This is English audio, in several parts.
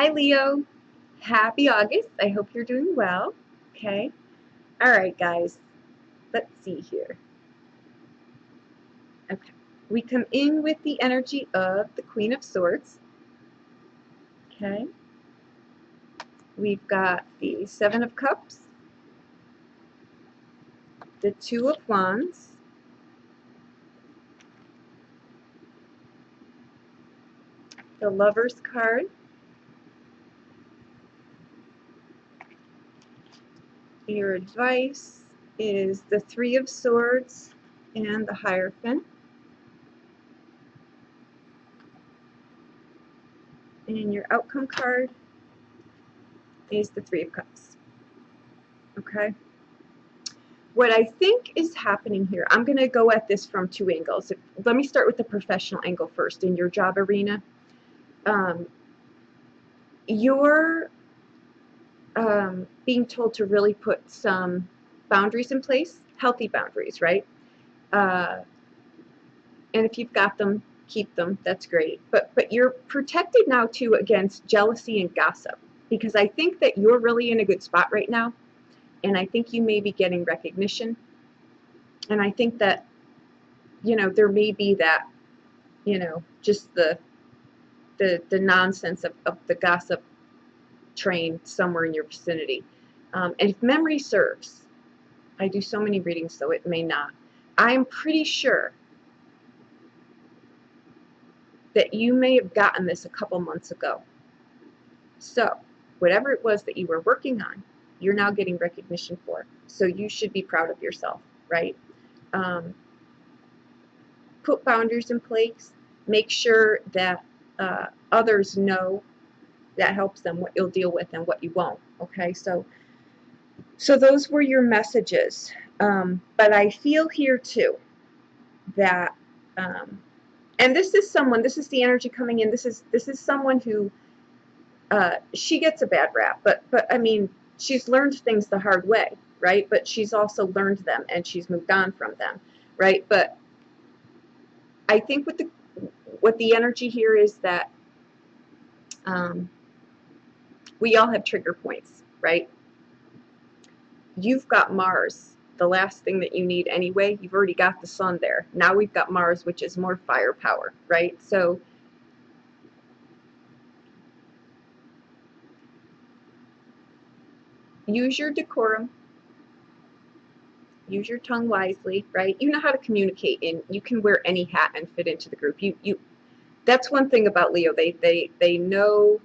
Hi, Leo. Happy August. I hope you're doing well. Okay. All right, guys. Let's see here. Okay. We come in with the energy of the Queen of Swords. Okay. We've got the Seven of Cups, the Two of Wands, the Lover's card, your advice is the Three of Swords and the Hierophant. And your outcome card is the Three of Cups. Okay. What I think is happening here, I'm going to go at this from two angles. Let me start with the professional angle first. In your job arena, you're being told to really put some boundaries in place, healthy boundaries, right? And if you've got them, keep them. That's great. But you're protected now too against jealousy and gossip, because I think that you're really in a good spot right now, and I think you may be getting recognition. And I think that, there may be that, just the nonsense of the gossip train somewhere in your vicinity. And if memory serves, I do so many readings, so it may not. I'm pretty sure that you may have gotten this a couple months ago. So whatever it was that you were working on, you're now getting recognition for. So you should be proud of yourself, right? Put boundaries in place. Make sure that others know. That helps them what you'll deal with and what you won't. Okay, so those were your messages. But I feel here too that, and this is the energy coming in. This is someone who she gets a bad rap, but I mean, she's learned things the hard way, right? But she's also learned them and she's moved on from them, right? But I think what the energy here is that we all have trigger points, right? You've got Mars, the last thing that you need anyway. You've already got the sun there. Now we've got Mars, which is more firepower, right? So use your decorum. Use your tongue wisely, right? You know how to communicate, and you can wear any hat and fit into the group. That's one thing about Leo. They know.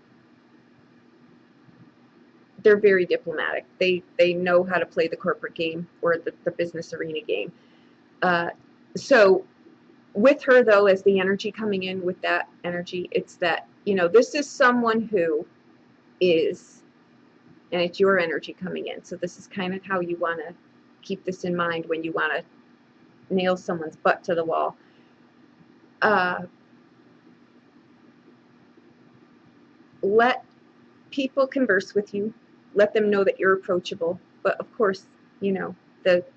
They're very diplomatic. They know how to play the corporate game or the business arena game. So with her, though, as the energy coming in with that energy, it's that, this is someone who is, and it's your energy coming in. So this is kind of how you want to keep this in mind when you want to nail someone's butt to the wall. Let people converse with you. Let them know that you're approachable. But of course, the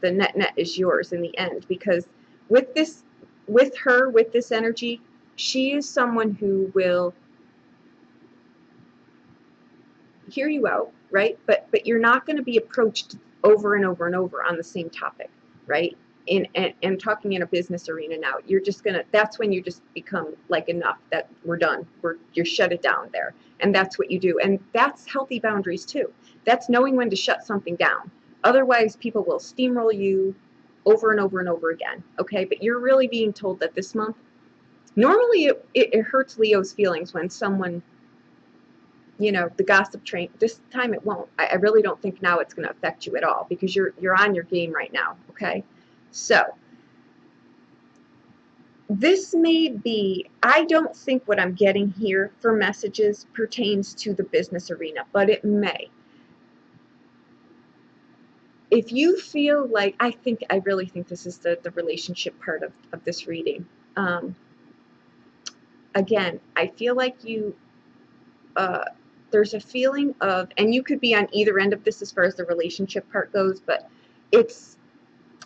net is yours in the end, because with this energy, she is someone who will hear you out, right? But you're not going to be approached over and over and over on the same topic, right? And talking in a business arena now, you're just gonna, that's when you just become like, enough, that we're done, you shut it down there. And that's what you do. And that's healthy boundaries too. That's knowing when to shut something down. Otherwise, people will steamroll you over and over and over again. Okay, but you're really being told that this month, normally it hurts Leo's feelings when someone, the gossip train. This time it won't. I really don't think now it's going to affect you at all, because you're on your game right now. Okay, so this may be, I don't think what I'm getting here for messages pertains to the business arena, but it may. If you feel like, I really think this is the relationship part of this reading. Again, I feel like there's a feeling of, and you could be on either end of this as far as the relationship part goes, but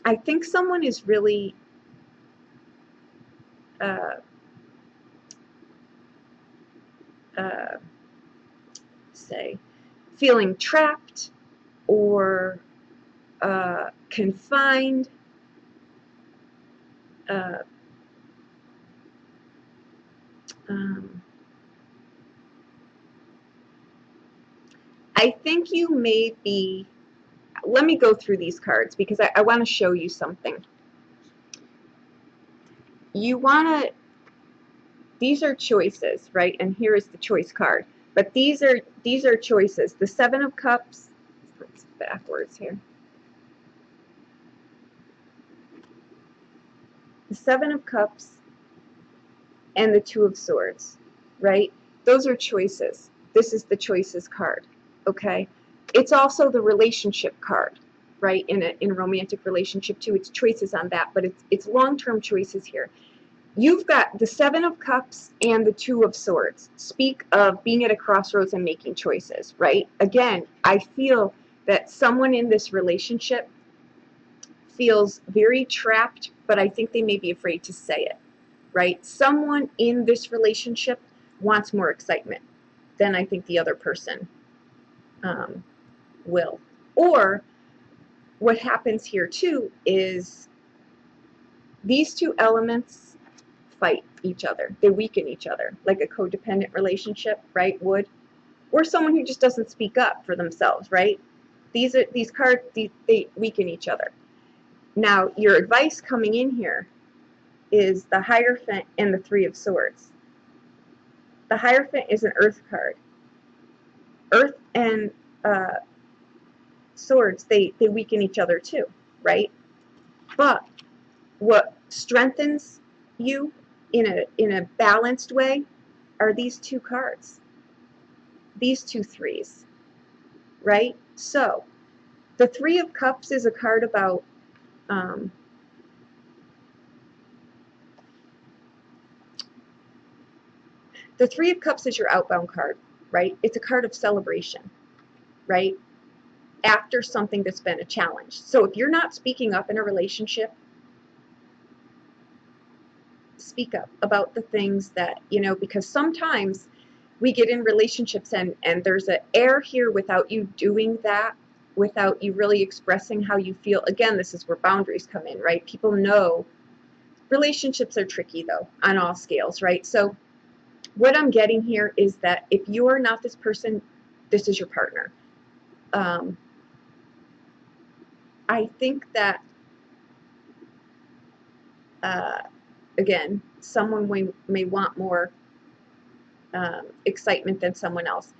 I think someone is really say, feeling trapped or confined, I think you may be, let me go through these cards because I want to show you something. You want to, these are choices, right? And here is the choice card. But these are choices. The Seven of Cups, it's backwards here. The Seven of Cups and the Two of Swords, right? Those are choices. This is the choices card, okay? It's also the relationship card, right? In a romantic relationship too, it's choices on that, but it's long-term choices here. You've got the Seven of Cups and the Two of Swords. Speak of being at a crossroads and making choices, right? Again, I feel that someone in this relationship feels very trapped, but I think they may be afraid to say it, right? Someone in this relationship wants more excitement than I think the other person will. Or what happens here too is these two elements fight each other. They weaken each other, like a codependent relationship, right, would. Or someone who just doesn't speak up for themselves, right? These cards, they weaken each other. Now, your advice coming in here is the Hierophant and the Three of Swords. The Hierophant is an earth card. Earth and swords, they weaken each other too, right? But what strengthens you in a balanced way are these two cards, these two threes, right? So the Three of Cups is a card about the Three of Cups is your outbound card, right? It's a card of celebration, right? After something that's been a challenge. So if you're not speaking up in a relationship, speak up about the things that, you know, because sometimes we get in relationships and there's an air here without you doing that, without you really expressing how you feel. Again, this is where boundaries come in, right? People know relationships are tricky though on all scales, right? So what I'm getting here is that if you are not this person, this is your partner. I think that again, someone may want more excitement than someone else.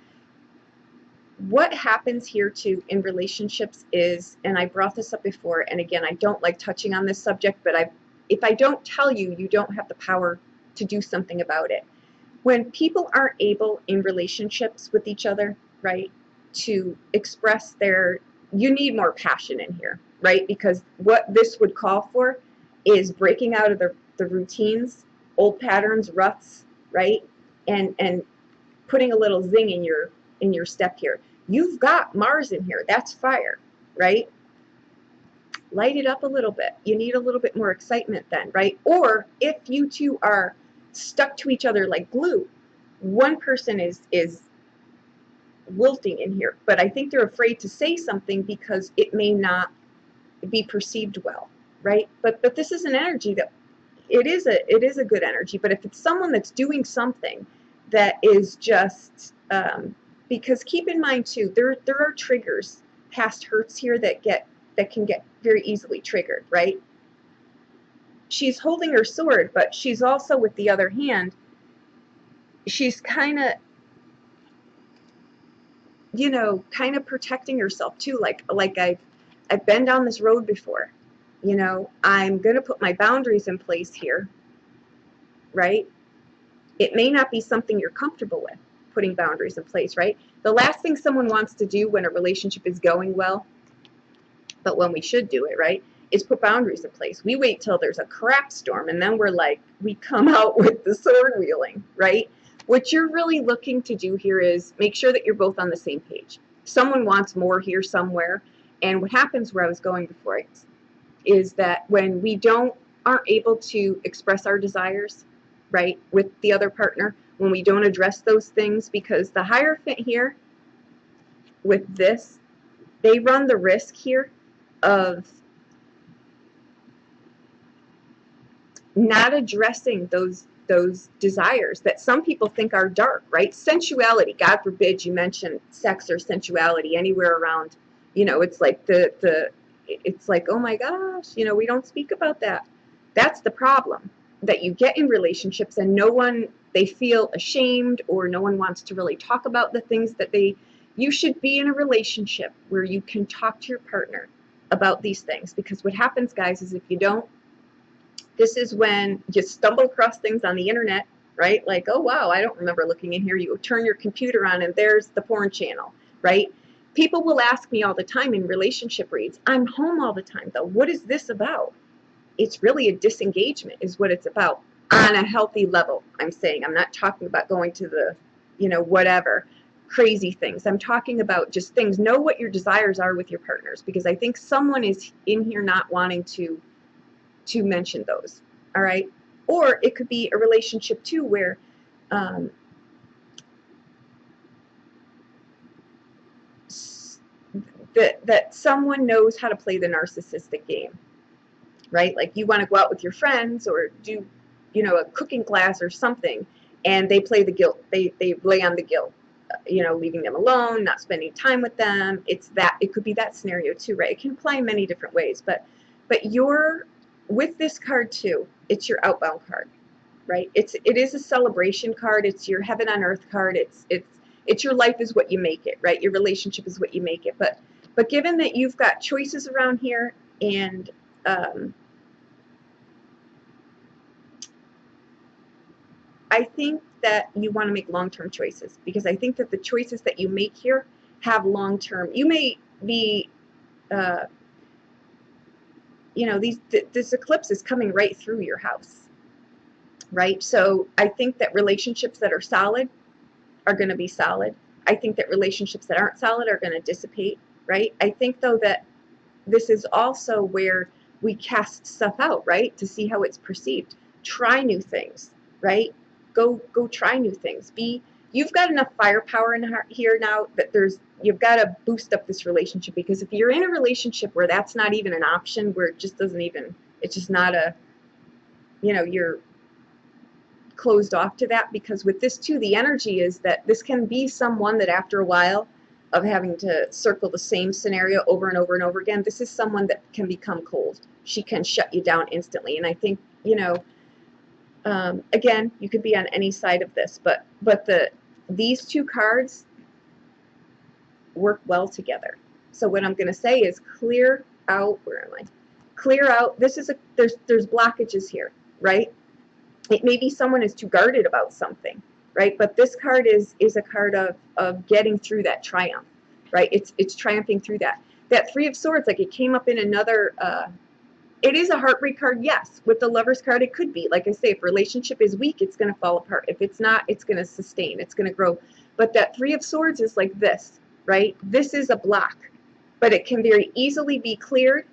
What happens here too in relationships is, and I brought this up before, and again, I don't like touching on this subject, but if I don't tell you, you don't have the power to do something about it. When people aren't able in relationships with each other, right, to express you need more passion in here, right? Because what this would call for is breaking out of the routines, old patterns, ruts, right? And putting a little zing in your step here. You've got Mars in here. That's fire, right? Light it up a little bit. You need a little bit more excitement then, right? Or if you two are stuck to each other like glue, one person is wilting in here, but I think they're afraid to say something because it may not be perceived well, right? But this is an energy that it is a good energy. But if it's someone that's doing something that is just because keep in mind too, there are triggers, past hurts here that can get very easily triggered, right? She's holding her sword, but she's also, with the other hand, she's kind of, you know, kind of protecting herself too. Like I've been down this road before. You know, I'm going to put my boundaries in place here, right? It may not be something you're comfortable with, putting boundaries in place, right? The last thing someone wants to do when a relationship is going well, but when we should do it, right, is put boundaries in place. We wait till there's a crap storm, and then we come out with the sword wielding, right? What you're really looking to do here is make sure that you're both on the same page. Someone wants more here somewhere, and what happens, where I was going before, is that when we aren't able to express our desires, right, with the other partner, when we don't address those things, because the Hierophant here with this, they run the risk here of not addressing those desires that some people think are dark, right? Sensuality, God forbid you mention sex or sensuality anywhere around, it's like it's like, oh my gosh, we don't speak about that. That's the problem, that you get in relationships and they feel ashamed, or no one wants to really talk about the things that you should be in a relationship where you can talk to your partner about these things. Because what happens, guys, is if you don't, this is when you stumble across things on the internet, right? Like, oh, wow, I don't remember looking in here. You turn your computer on and there's the porn channel, right? People will ask me all the time in relationship reads, I'm home all the time, though. What is this about? It's really a disengagement is what it's about on a healthy level. I'm saying, I'm not talking about going to the, whatever, crazy things. I'm talking about just things. Know what your desires are with your partners, because I think someone is in here not wanting to mention those. All right. Or it could be a relationship too where that someone knows how to play the narcissistic game, right? Like you want to go out with your friends or do, a cooking class or something, and they play the guilt. They lay on the guilt, leaving them alone, not spending time with them. It could be that scenario too, right? It can apply in many different ways, but you're with this card too. It's your outbound card, right? It is a celebration card. It's your heaven on earth card. It's your life is what you make it, right? Your relationship is what you make it. But given that you've got choices around here, and I think that you want to make long-term choices, because I think that the choices that you make here have long-term. You may be this eclipse is coming right through your house, right? So I think that relationships that are solid are going to be solid. I think that relationships that aren't solid are going to dissipate, right? I think, though, that this is also where we cast stuff out, right, to see how it's perceived. Try new things, right? Go try new things. You've got enough firepower in here now that you've got to boost up this relationship, because if you're in a relationship where that's not even an option, where it just doesn't even, it's just not you're closed off to that. Because with this too, the energy is that this can be someone that after a while of having to circle the same scenario over and over and over again, this is someone that can become cold. She can shut you down instantly. And I think, again, you could be on any side of this, but these two cards work well together. So what I'm going to say is clear out. Where am I? Clear out. There's blockages here, right? It may be someone is too guarded about something, right? But this card is a card of getting through that triumph, right? It's triumphing through that. That Three of Swords, like it came up in another. It is a heartbreak card, yes. With the Lover's card, it could be. Like I say, if relationship is weak, it's going to fall apart. If it's not, it's going to sustain. It's going to grow. But that Three of Swords is like this, right? This is a block, but it can very easily be cleared,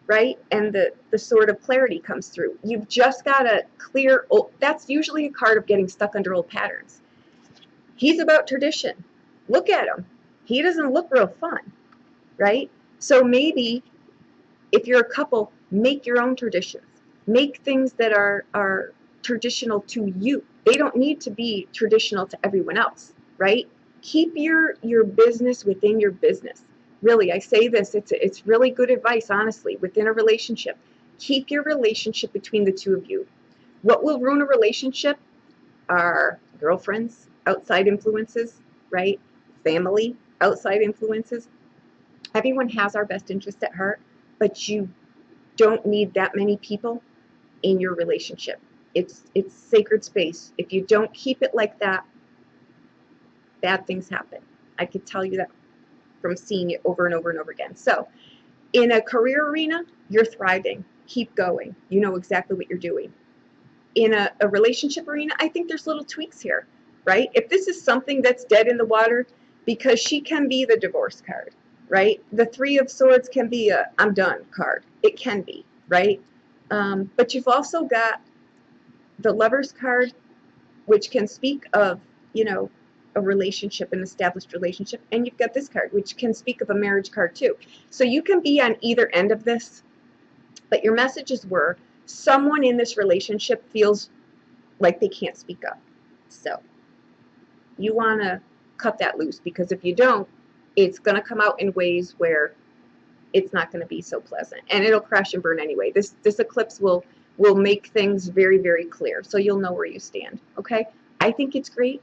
right? And the sword of clarity comes through. You've just got to clear. That's usually a card of getting stuck under old patterns. He's about tradition. Look at him. He doesn't look real fun, right? So maybe if you're a couple, make your own traditions. Make things that are traditional to you. They don't need to be traditional to everyone else, right? Keep your business within your business. Really, I say this, it's really good advice, honestly, within a relationship. Keep your relationship between the two of you. What will ruin a relationship are girlfriends, outside influences, right? Family, outside influences. Everyone has our best interest at heart, but you don't need that many people in your relationship. It's sacred space. If you don't keep it like that, bad things happen. I could tell you that from seeing it over and over and over again. So in a career arena, you're thriving. Keep going. You know exactly what you're doing. In a relationship arena, I think there's little tweaks here, right? If this is something that's dead in the water, because she can be the divorce card, right? The Three of Swords can be a I'm done card. It can be, right? But you've also got the Lover's card, which can speak of, a relationship, an established relationship, and you've got this card, which can speak of a marriage card too. So you can be on either end of this, but your messages were someone in this relationship feels like they can't speak up. So you want to cut that loose, because if you don't, it's going to come out in ways where it's not going to be so pleasant, and it'll crash and burn anyway. This eclipse will make things very, very clear, so you'll know where you stand. Okay, I think it's great.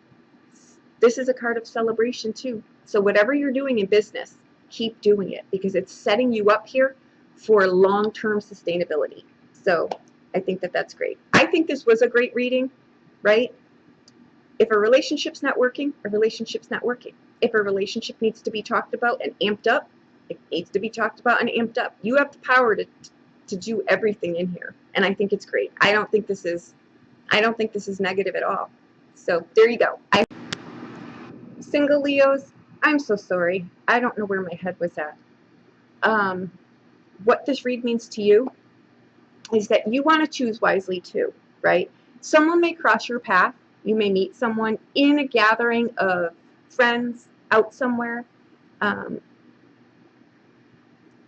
This is a card of celebration too. So whatever you're doing in business, keep doing it, because it's setting you up here for long-term sustainability. So I think that that's great. I think this was a great reading, right? If a relationship's not working, a relationship's not working. If a relationship needs to be talked about and amped up, it needs to be talked about and amped up. You have the power to do everything in here, and I think it's great. I don't think this is negative at all. So there you go. Single Leos, I'm so sorry. I don't know where my head was at. What this read means to you is that you want to choose wisely too, right? Someone may cross your path. You may meet someone in a gathering of friends out somewhere.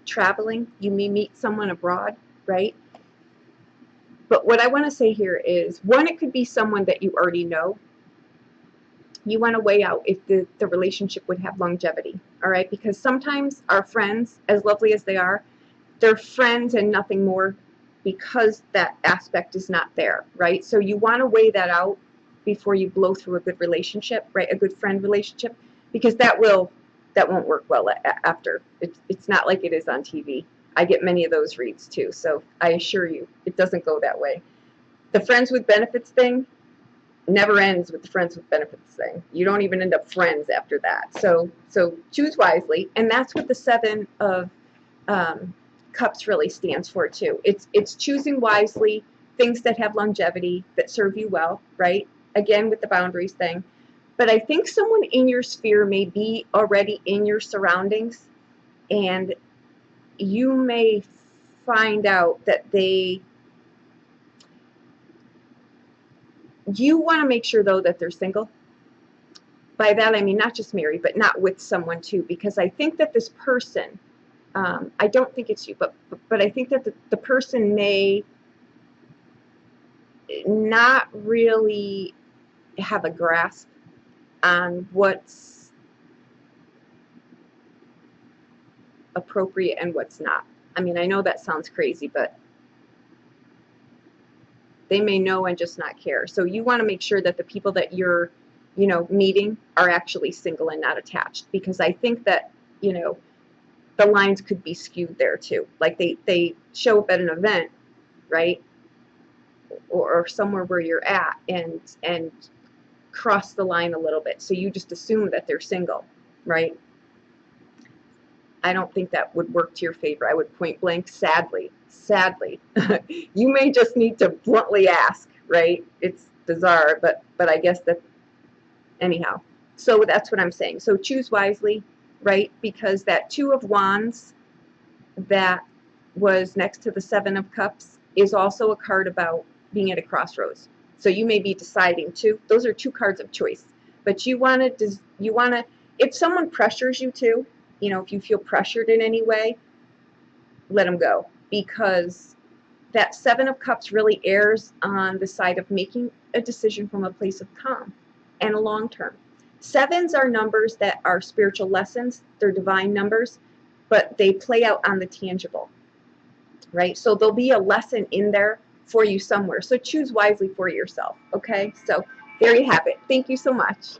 Traveling, you may meet someone abroad, right? But what I want to say here is, one, it could be someone that you already know. You want to weigh out if the relationship would have longevity, all right? Because sometimes our friends, as lovely as they are, they're friends and nothing more, because that aspect is not there, right? So you want to weigh that out before you blow through a good relationship, right? A good friend relationship, because that won't work well after. It's not like it is on TV. I get many of those reads too, so I assure you, it doesn't go that way. The friends with benefits thing never ends with the friends with benefits thing. You don't even end up friends after that. So choose wisely, and that's what the Seven of Cups really stands for too. It's choosing wisely, things that have longevity, that serve you well, right? Again, with the boundaries thing. But I think someone in your sphere may be already in your surroundings, and you may find out that you want to make sure though that they're single. By that I mean not just married, but not with someone too, because I think that this person, I don't think it's you, but I think that the person may not really have a grasp on what's appropriate and what's not. I mean, I know that sounds crazy, but they may know and just not care. So you want to make sure that the people that you're, meeting are actually single and not attached, because I think that, the lines could be skewed there too. Like they show up at an event, right? Or somewhere where you're at, and cross the line a little bit. So you just assume that they're single, right? I don't think that would work to your favor. I would point blank, sadly, you may just need to bluntly ask, right? It's bizarre, but I guess that, anyhow. So that's what I'm saying. So choose wisely, right? Because that Two of Wands that was next to the Seven of Cups is also a card about being at a crossroads. So you may be deciding too. Those are two cards of choice. But you want to, if someone pressures you to, if you feel pressured in any way, let them go. Because that Seven of Cups really errs on the side of making a decision from a place of calm and a long term. Sevens are numbers that are spiritual lessons. They're divine numbers, but they play out on the tangible, right? So there'll be a lesson in there for you somewhere. So choose wisely for yourself, okay? So there you have it. Thank you so much.